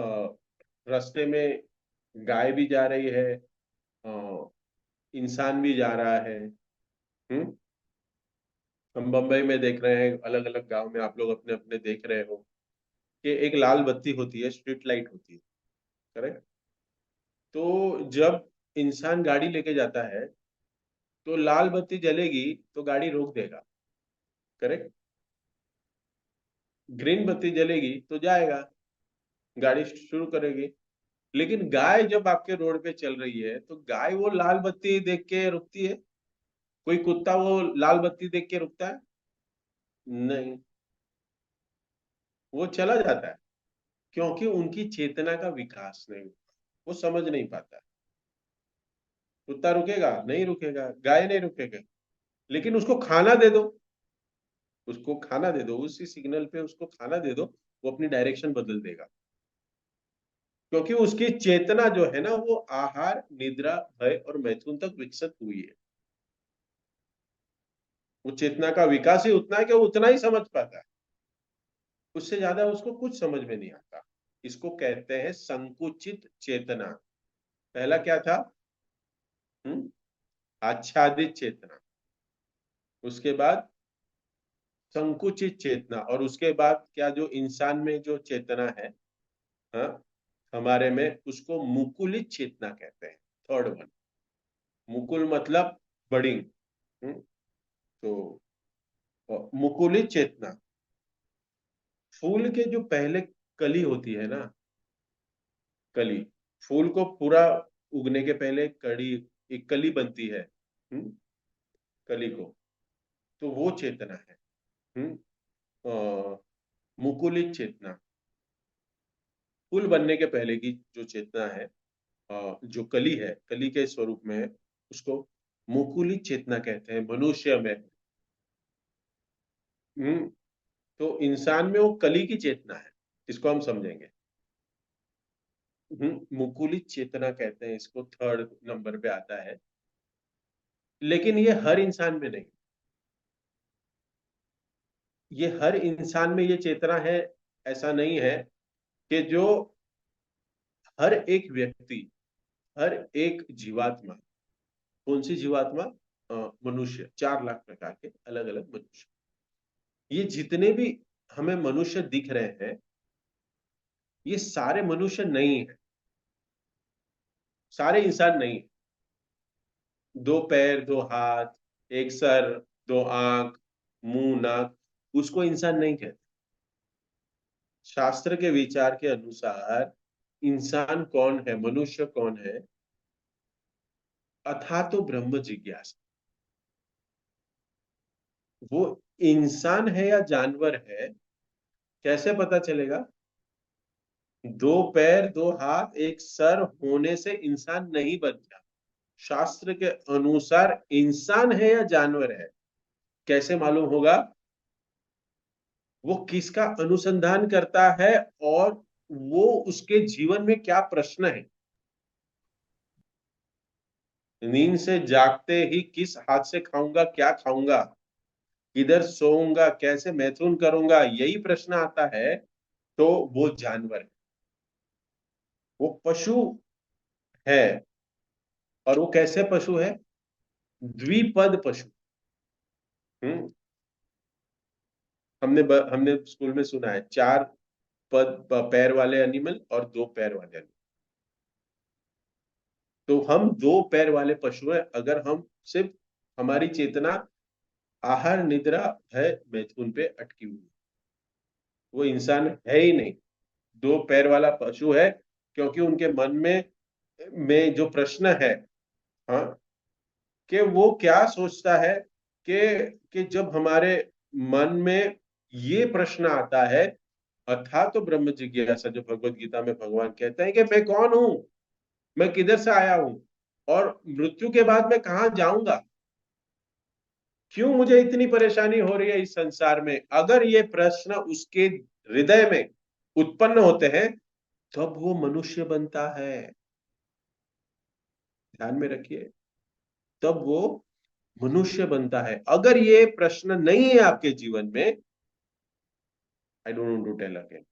S1: रास्ते में गाय भी जा रही है, इंसान भी जा रहा है। हम्म हम बम्बई में देख रहे हैं, अलग अलग गांव में आप लोग अपने अपने देख रहे हो कि एक लाल बत्ती होती है, स्ट्रीट लाइट होती है। करेक्ट? तो जब इंसान गाड़ी लेके जाता है, तो लाल बत्ती जलेगी तो गाड़ी रोक देगा। करेक्ट? ग्रीन बत्ती जलेगी तो जाएगा, गाड़ी शुरू करेगी। लेकिन गाय जब आपके रोड पे चल रही है, तो गाय वो लाल बत्ती देख के रुकती है? कोई कुत्ता वो लाल बत्ती देख के रुकता है? नहीं, वो चला जाता है। क्योंकि उनकी चेतना का विकास नहीं हुआ, वो समझ नहीं पाता। कुत्ता रुकेगा? नहीं रुकेगा। गाय नहीं रुकेगा। लेकिन उसको खाना दे दो, उसको खाना दे दो, उसी सिग्नल पे उसको खाना दे दो, वो अपनी डायरेक्शन बदल देगा। क्योंकि उसकी चेतना जो है ना, वो आहार, निद्रा, भय और मैथुन तक विकसित हुई है। वो चेतना का विकास ही उतना है कि वो उतना ही समझ पाता है, उससे ज्यादा उसको कुछ समझ में नहीं आता। इसको कहते हैं संकुचित चेतना। पहला क्या था? हम्म आच्छादित चेतना, उसके बाद संकुचित चेतना, और उसके बाद क्या, जो इंसान में जो चेतना है, हाँ, हमारे में, उसको मुकुलित चेतना कहते हैं। थर्ड वन, मुकुल मतलब बड़ी। तो मुकुलित चेतना, फूल के जो पहले कली होती है ना, कली, फूल को पूरा उगने के पहले कड़ी, एक कली बनती है। हम्म कली को, तो वो चेतना है। हम्म मुकुलित चेतना, फूल बनने के पहले की जो चेतना है, जो कली है, कली के स्वरूप में है, उसको मुकुलित चेतना कहते हैं मनुष्य में। हम्म तो इंसान में वो कली की चेतना है, इसको हम समझेंगे। मुकुलित चेतना कहते हैं इसको, थर्ड नंबर पे आता है। लेकिन ये हर इंसान में नहीं, ये हर इंसान में ये चेतना है, ऐसा नहीं है कि जो हर एक व्यक्ति, हर एक जीवात्मा, कौन सी जीवात्मा? मनुष्य, 4 लाख प्रकार के अलग अलग मनुष्य, ये जितने भी हमें मनुष्य दिख रहे हैं, ये सारे मनुष्य नहीं है, सारे इंसान नहीं है। 2 पैर, 2 हाथ, एक सर, 2 आंख, मुंह, नाक, उसको इंसान नहीं कहते। शास्त्र के विचार के अनुसार इंसान कौन है, मनुष्य कौन है? अथा तो ब्रह्म जिज्ञासा, वो इंसान है या जानवर है, कैसे पता चलेगा? 2 पैर, 2 हाथ, एक सर होने से इंसान नहीं बन गया। शास्त्र के अनुसार इंसान है या जानवर है, कैसे मालूम होगा? वो किसका अनुसंधान करता है और वो उसके जीवन में क्या प्रश्न है। नींद से जागते ही किस हाथ से खाऊंगा, क्या खाऊंगा, किधर सोऊंगा, कैसे मैथुन करूंगा, यही प्रश्न आता है, तो वो जानवर है, वो पशु है। और वो कैसे पशु है? द्विपद पशु। हम्म हमने स्कूल में सुना है, चार पैर वाले एनिमल और दो पैर वाले एनिमल। तो हम दो पैर वाले पशु हैं, अगर हम सिर्फ हमारी चेतना आहार निद्रा भय मैथुन पे अटकी हुई है। वो इंसान है ही नहीं, दो पैर वाला पशु है, क्योंकि उनके मन में जो प्रश्न है, हाँ, कि वो क्या सोचता है कि जब हमारे मन में ये प्रश्न आता है, अथा तो ब्रह्म जिज्ञासा, जो भगवत गीता में भगवान कहते हैं कि मैं कौन हूं, मैं किधर से आया हूं, और मृत्यु के बाद मैं कहाँ जाऊंगा, क्यों मुझे इतनी परेशानी हो रही है इस संसार में, अगर ये प्रश्न उसके हृदय में उत्पन्न होते हैं, तब वो मनुष्य बनता है। ध्यान में रखिए, तब वो मनुष्य बनता है। अगर ये प्रश्न नहीं है आपके जीवन में, I don't want to tell again,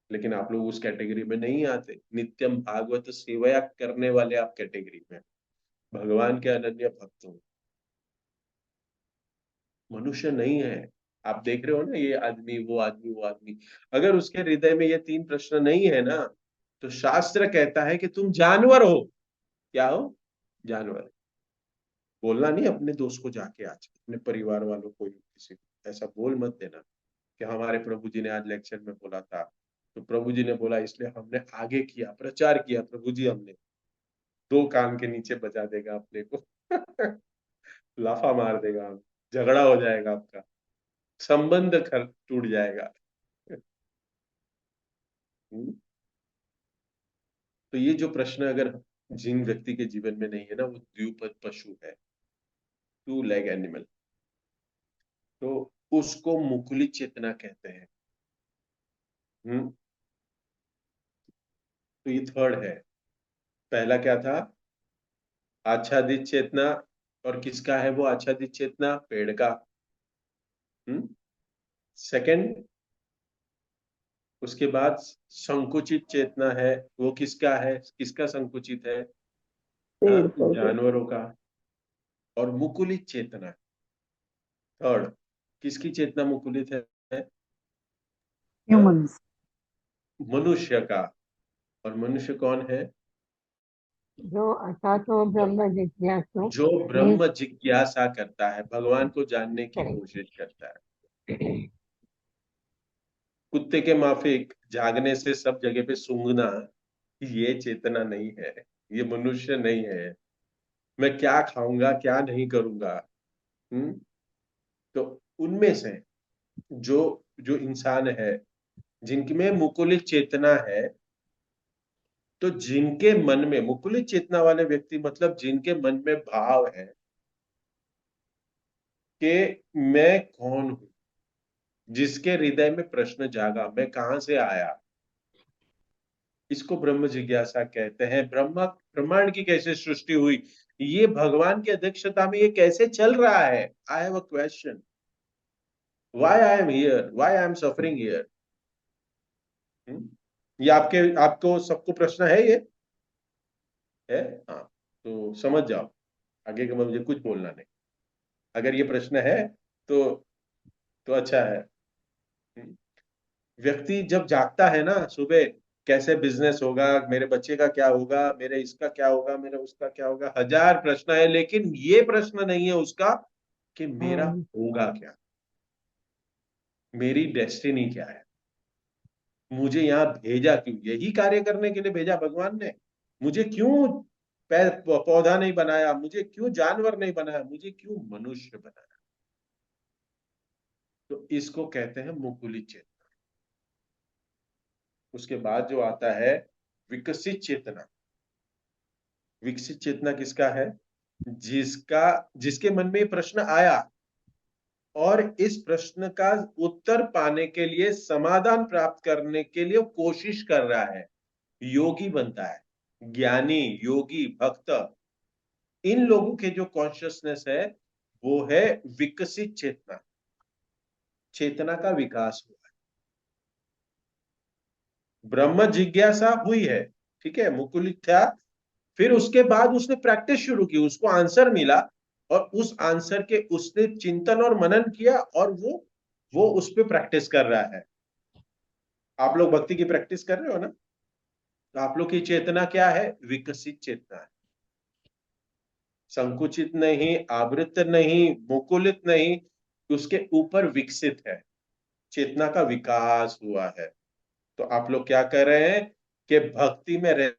S1: लेकिन आप लोग उस कैटेगरी में नहीं आते, नित्यम भागवत सेवया करने वाले आप कैटेगरी में, भगवान के अनन्य भक्त हो, मनुष्य नहीं है। आप देख रहे हो ना, ये आदमी वो आदमी वो आदमी, अगर उसके हृदय में ये तीन प्रश्न नहीं है ना, तो शास्त्र कहता है कि तुम जानवर हो। क्या हो? जानवर। बोलना नहीं अपने दोस्त को जाके, आज अपने परिवार वालों को, किसी को ऐसा बोल मत देना कि हमारे प्रभु जी ने आज लेक्चर में बोला था, तो प्रभु जी ने बोला इसलिए हमने आगे किया, प्रचार किया, प्रभु जी हमने, दो कान के नीचे बजा देगा अपने को। लाफा मार देगा, झगड़ा हो जाएगा, आपका संबंध टूट जाएगा। हम्म? तो ये जो प्रश्न अगर जिन व्यक्ति के जीवन में नहीं है ना, वो द्विपद पशु है, टू लेग एनिमल, तो उसको मुकुलित चेतना कहते हैं। हम्म तो ये थर्ड है। पहला क्या था? आच्छादित चेतना। और किसका है वो आच्छादित चेतना? पेड़ का। हम्म सेकंड, उसके बाद संकुचित चेतना है, वो किसका है, किसका संकुचित है? हाँ,
S3: पेड़ पौधे।
S1: जानवरों का। और मुकुलित चेतना, थर्ड, किसकी चेतना मुकुलित है? हाँ,
S3: ह्यूमंस।
S1: मनुष्य का। और मनुष्य कौन है?
S2: जो अथातो ब्रह्म जिज्ञासु
S1: जो
S2: नहीं
S1: ब्रह्म जिज्ञासा करता है, भगवान को जानने की
S2: करें।
S1: कोशिश करता है। कुत्ते के माफिक जागने से सब जगह पे सूंघना, ये चेतना नहीं है, ये मनुष्य नहीं है। मैं क्या खाऊंगा, क्या नहीं करूंगा। हम्म तो उनमें से जो जो इंसान है, जिनमें मुकुलित चेतना है, तो जिनके मन में मुकुलित चेतना वाले व्यक्ति, मतलब जिनके मन में भाव है कि मैं कौन हूं, जिसके हृदय में प्रश्न जागा, मैं कहां से आया, इसको ब्रह्म जिज्ञासा कहते हैं। ब्रह्मांड की कैसे सृष्टि हुई, ये भगवान की अध्यक्षता में ये कैसे चल रहा है, I have a question, why I am here, why I am suffering here. ये आपको सबको प्रश्न है, ये है? हाँ, तो समझ जाओ, आगे का मुझे कुछ बोलना नहीं, अगर ये प्रश्न है तो अच्छा है। हम्म, व्यक्ति जब जागता है ना सुबह, कैसे बिजनेस होगा, मेरे बच्चे का क्या होगा, मेरे इसका क्या होगा, मेरे उसका क्या होगा, हजार प्रश्न है, लेकिन ये प्रश्न नहीं है उसका कि मेरा होगा क्या, मेरी डेस्टिनी क्या है, मुझे यहाँ भेजा क्यों, यही कार्य करने के लिए भेजा भगवान ने, मुझे क्यों पौधा नहीं बनाया, मुझे क्यों जानवर नहीं बनाया, मुझे क्यों मनुष्य बनाया। तो इसको कहते हैं मुकुलित चेतना। उसके बाद जो आता है विकसित चेतना। विकसित चेतना किसका है? जिसके मन में ये प्रश्न आया और इस प्रश्न का उत्तर पाने के लिए, समाधान प्राप्त करने के लिए वो कोशिश कर रहा है, योगी बनता है। ज्ञानी, योगी, भक्त, इन लोगों के जो कॉन्शियसनेस है वो है विकसित चेतना, चेतना का विकास हुआ है। ब्रह्म जिज्ञासा हुई है, ठीक है, मुकुलित था। फिर उसके बाद उसने प्रैक्टिस शुरू की, उसको आंसर मिला और उस आंसर के उसने चिंतन और मनन किया और वो उस पर प्रैक्टिस कर रहा है। आप लोग भक्ति की प्रैक्टिस कर रहे हो ना, तो आप लोग की चेतना क्या है? विकसित चेतना है, संकुचित नहीं, आवृत नहीं, मुकुलित नहीं, उसके ऊपर विकसित है, चेतना का विकास हुआ है। तो आप लोग क्या कर रहे हैं कि भक्ति में रह,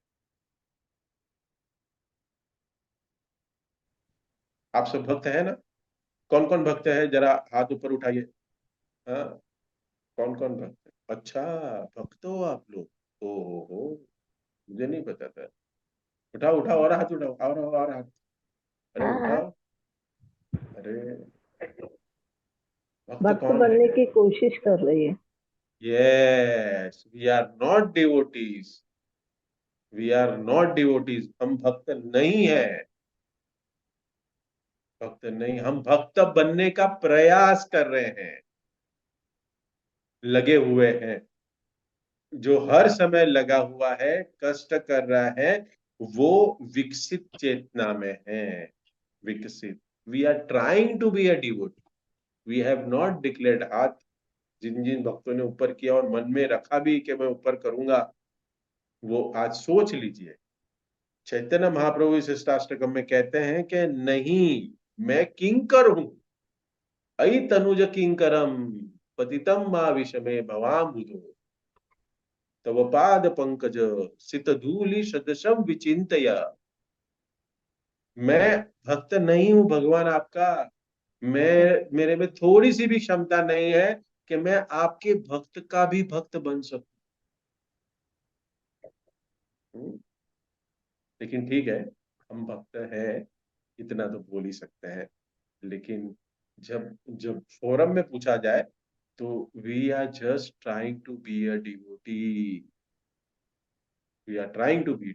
S1: आप सब भक्त है ना? कौन कौन भक्त है, जरा हाथ ऊपर उठाइए। हाँ, कौन कौन भक्त है? अच्छा, भक्त हो आप लोग। ओ हो, मुझे नहीं पता था। उठाओ उठाओ और हाथ उठाओ, और हाथ। अरे
S2: हाँ हाँ।
S1: उठाओ। अरे, भक्त
S3: भक्त
S1: कौन
S3: बनने
S1: है?
S3: की कोशिश कर रही है।
S1: Yes, we are not devotees, we are not devotees, हम भक्त नहीं है। भक्त नहीं, हम भक्त बनने का प्रयास कर रहे हैं, लगे हुए हैं। जो हर समय लगा हुआ है, कष्ट कर रहा है, वो विकसित चेतना में है। विकसित, we are trying to be a devotee, we have not declared हाथ। जिन जिन भक्तों ने ऊपर किया और मन में रखा भी कि मैं ऊपर करूंगा, वो आज सोच लीजिए। चैतन्य महाप्रभु इस अष्टाष्टकम में कहते हैं कि नहीं, मैं किंकर हूं, अई तनुज किंकरम, पतितम मा विषमे भवाम बुधो, तव पाद पंकज सित धूलि सदृशम विचिंतया। मैं भक्त नहीं हूं भगवान आपका, मेरे में थोड़ी सी भी क्षमता नहीं है कि मैं आपके भक्त का भी भक्त बन सकूं। लेकिन ठीक है, हम भक्त हैं, इतना तो बोल ही सकते हैं। लेकिन जब जब फोरम में पूछा जाए तो we are just trying to be a devotee, we are trying to be,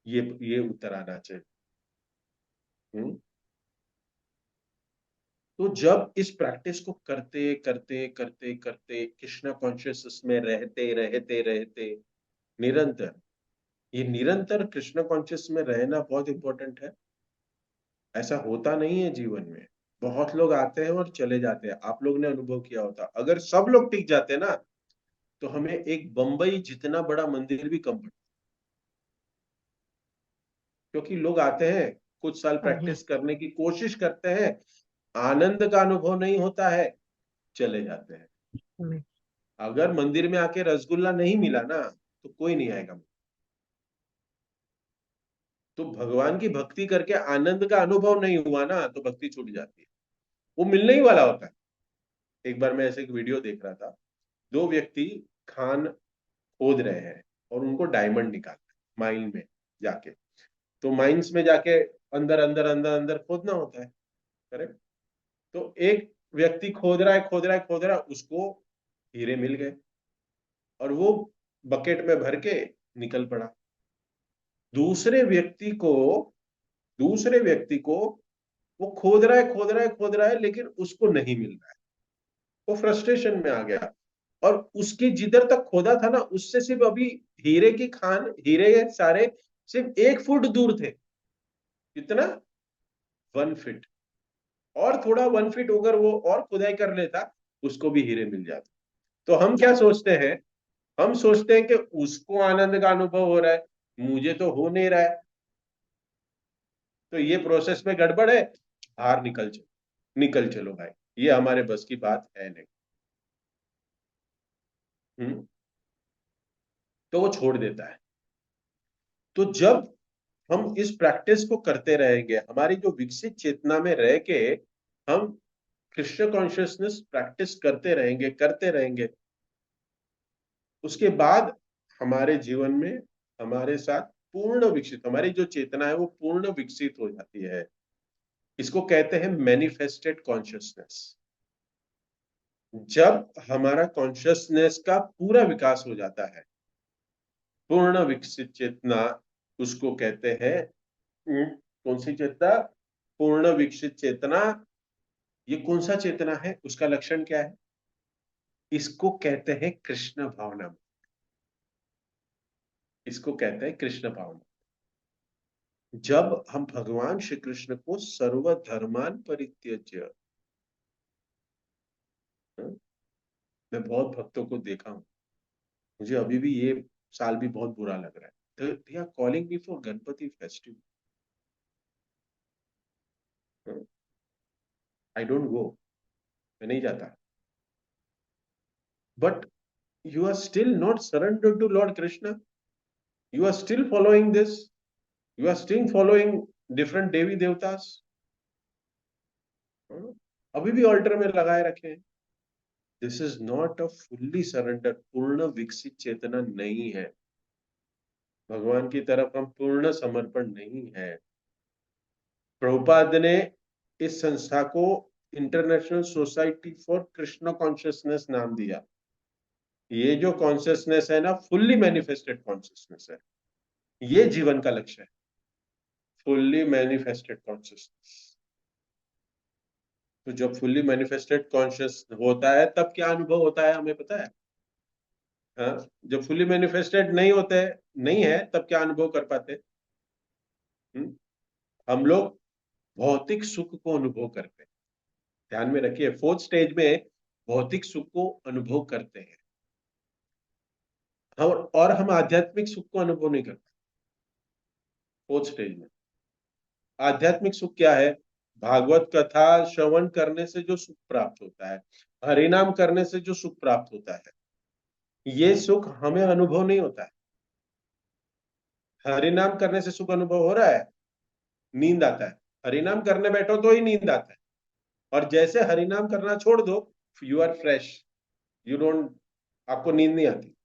S1: ये उत्तर आना चाहिए। हम्म? तो जब इस प्रैक्टिस को करते करते करते करते कृष्णा कॉन्शियसनेस में रहते रहते रहते निरंतर, ये निरंतर कृष्ण कॉन्शियस में रहना बहुत इंपॉर्टेंट है। ऐसा होता नहीं है जीवन में, बहुत लोग आते हैं और चले जाते हैं। आप लोग ने अनुभव किया होता, अगर सब लोग टिक जाते ना तो हमें एक बंबई जितना बड़ा मंदिर भी कम पड़ता। क्योंकि लोग आते हैं, कुछ साल
S2: हाँ जी।
S1: प्रैक्टिस करने की कोशिश करते हैं, आनंद का अनुभव नहीं होता है, चले जाते हैं।
S2: हम्म,
S1: अगर मंदिर में आके रसगुल्ला नहीं मिला ना तो कोई नहीं आएगा। तो भगवान की भक्ति करके आनंद का अनुभव नहीं हुआ ना तो भक्ति छूट जाती है, वो मिलने ही वाला होता है। एक बार मैं ऐसे एक वीडियो देख रहा था, दो व्यक्ति खान खोद रहे हैं और उनको डायमंड निकालना है माइन में जाके। तो माइंस में जाके अंदर अंदर अंदर अंदर खोदना होता है, करेक्ट? तो एक व्यक्ति खोद रहा है, खोद रहा है, खोद रहा है, उसको हीरे मिल गए और वो बकेट में भर के निकल पड़ा। दूसरे व्यक्ति को दूसरे व्यक्ति को वो खोद रहा है, खोद रहा है, खोद रहा है, लेकिन उसको नहीं मिल रहा है। वो फ्रस्ट्रेशन में आ गया और उसकी जिधर तक खोदा था ना उससे सिर्फ अभी हीरे की खान, हीरे सारे सिर्फ 1 फुट दूर थे। कितना? 1 फीट। और थोड़ा 1 फीट अगर वो और खुदाई कर लेता, उसको भी हीरे मिल जाते। तो हम क्या सोचते हैं? हम सोचते हैं कि उसको आनंद का अनुभव हो रहा है, मुझे तो हो नहीं रहा है, तो ये प्रोसेस में गड़बड़ है, बाहर निकल चलो, निकल चलो भाई, ये हमारे बस की बात है नहीं। हम्म? तो वो छोड़ देता है। तो जब हम इस प्रैक्टिस को करते रहेंगे, हमारी जो विकसित चेतना में रह के हम कृष्ण कॉन्शियसनेस प्रैक्टिस करते रहेंगे, उसके बाद हमारे जीवन में हमारे साथ पूर्ण विकसित, हमारी जो चेतना है वो पूर्ण विकसित हो जाती है। इसको कहते हैं मैनिफेस्टेड कॉन्शियसनेस। जब हमारा कॉन्शियसनेस का पूरा विकास हो जाता है, पूर्ण विकसित चेतना, उसको कहते हैं कौन सी चेतना? पूर्ण विकसित चेतना। ये कौन सा चेतना है, उसका लक्षण क्या है? इसको कहते हैं कृष्ण भावना। इसको कहते हैं कृष्ण भावना। जब हम भगवान श्री कृष्ण को सर्वधर्मान परित्यज्य, मैं बहुत भक्तों को देखा हूं, मुझे अभी भी ये साल भी बहुत बुरा लग रहा है, they are calling me for Ganapati festival, I don't go, मैं नहीं जाता। But you are still not surrendered to Lord Krishna. You are still following this. You are still following different देवी देवतास, अभी भी ऑल्टर में लगाए रखे हैं। This is not a fully surrender, पूर्ण विकसित चेतना नहीं है। भगवान की तरफ हम पूर्ण समर्पण नहीं है। प्रभुपाद ने इस संस्था को international society for Krishna consciousness नाम दिया। ये जो कॉन्शियसनेस है ना, फुल्ली मैनिफेस्टेड कॉन्शियसनेस है। ये जीवन का लक्ष्य है, फुल्ली मैनिफेस्टेड कॉन्शियसनेस। तो जब फुल्ली मैनिफेस्टेड कॉन्शियस होता है तब क्या अनुभव होता है, हमें पता है? हाँ, जब फुल्ली मैनिफेस्टेड नहीं होते, नहीं है, तब क्या अनुभव कर पाते? हम लोग भौतिक सुख को अनुभव करते हैं। ध्यान में रखिए, फोर्थ स्टेज में भौतिक सुख को अनुभव करते हैं और हम आध्यात्मिक सुख को अनुभव नहीं करते। फोर्थ स्टेज में आध्यात्मिक सुख क्या है? भागवत कथा श्रवण करने से जो सुख प्राप्त होता है, हरिनाम करने से जो सुख प्राप्त होता है, ये सुख हमें अनुभव नहीं होता है। हरिनाम करने से सुख अनुभव हो रहा है? नींद आता है। हरिनाम करने बैठो तो ही नींद आता है, और जैसे हरिनाम करना छोड़ दो, you are fresh, you don't, आपको नींद नहीं आती।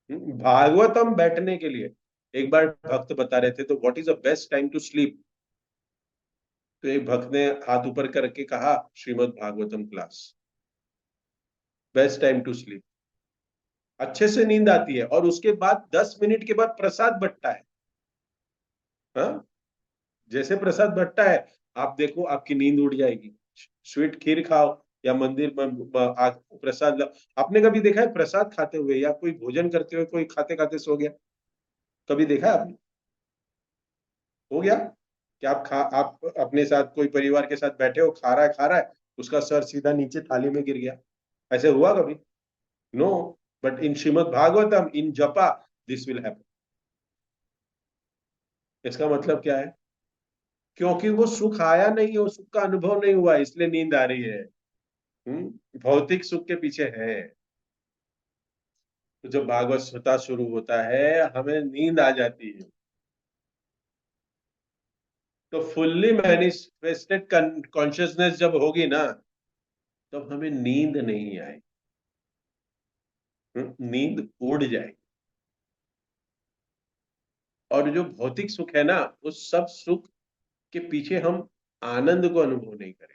S1: भागवतम बैठने के लिए, एक बार भक्त बता रहे थे, तो what is the best time to sleep? तो एक भक्त ने हाथ ऊपर करके कहा, Srimad Bhagavatam class, best time to sleep. अच्छे से नींद आती है, और उसके बाद 10 मिनट के बाद प्रसाद बंटता है। हाँ, जैसे प्रसाद बंटता है, आप देखो आपकी नींद उड़ जाएगी। स्वीट खीर खाओ या मंदिर में प्रसाद लो। आपने कभी देखा है प्रसाद खाते हुए या कोई भोजन करते हुए कोई खाते खाते सो गया? कभी देखा है आपने? हो गया कि आप अपने साथ कोई परिवार के साथ बैठे हो, खा रहा है, उसका सर सीधा नीचे थाली में गिर गया, ऐसे हुआ कभी? No. But in Srimad Bhagavatam, in japa, this will happen. इसका मतलब क्या है? क्योंकि वो सुख आया नहीं, वो सुख का अनुभव नहीं हुआ, इसलिए नींद आ रही है। भौतिक सुख के पीछे है। तो जब भागवत श्रोता शुरू होता है, हमें नींद आ जाती है। तो फुल्ली मैनिफेस्टेड कॉन्शियसनेस जब होगी ना, तब हमें नींद नहीं आएगी, नींद उड़ जाएगी। और जो भौतिक सुख है ना, उस सब सुख के पीछे हम आनंद को अनुभव नहीं करेंगे।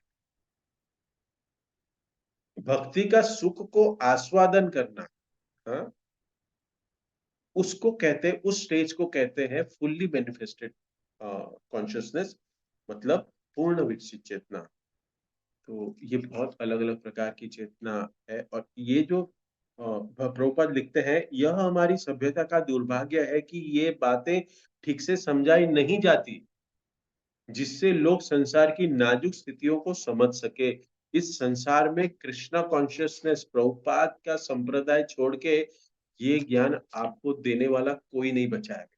S1: भक्ति का सुख को आस्वादन करना, हाँ, उसको कहते हैं, उस स्टेज को कहते हैं फुल्ली मैनिफेस्टेड कॉन्शियसनेस, मतलब पूर्ण विकसित चेतना। तो ये बहुत अलग अलग प्रकार की चेतना है। और ये जो प्रभुपाद लिखते हैं, यह हमारी सभ्यता का दुर्भाग्य है कि ये बातें ठीक से समझाई नहीं जाती, जिससे लोग संसार की नाजुक स्थितियों को समझ सके। इस संसार में कृष्णा कॉन्शियसनेस, प्रभुपाद का संप्रदाय छोड़ के ये ज्ञान आपको देने वाला कोई नहीं बचा है।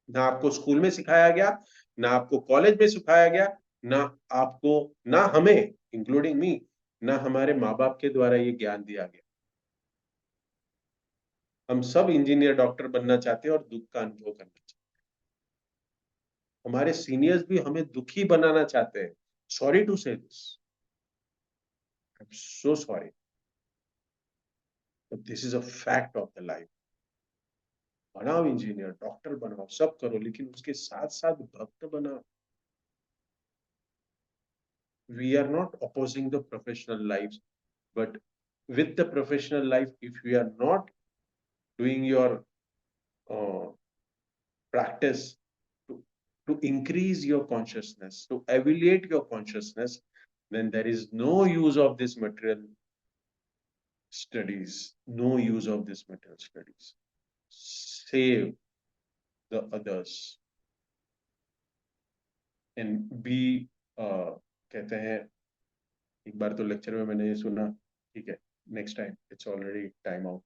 S1: ना आपको स्कूल में सिखाया गया, ना आपको कॉलेज में सिखाया गया, ना आपको, ना हमें इंक्लूडिंग मी, ना हमारे माँ बाप के द्वारा ये ज्ञान दिया गया। हम सब इंजीनियर डॉक्टर बनना चाहते हैं और दुख का अनुभव करना चाहते हैं। हमारे सीनियर्स भी हमें दुखी बनाना चाहते हैं। सॉरी टू से this, I am so sorry, but this is a fact of the life. बनाओ इंजीनियर, डॉक्टर बनाओ, सब करो, लेकिन उसके साथ साथ भक्त बनाओ। We are not opposing the professional lives, but with the professional life, if we are not doing your uh, practice to, to increase your consciousness, to elevate your consciousness, then there is no use of this material studies, no use of this material studies. Save the others and be कहते हैं, एक बार तो लेक्चर में मैंने ये सुना, ठीक है, next time, it's already time out.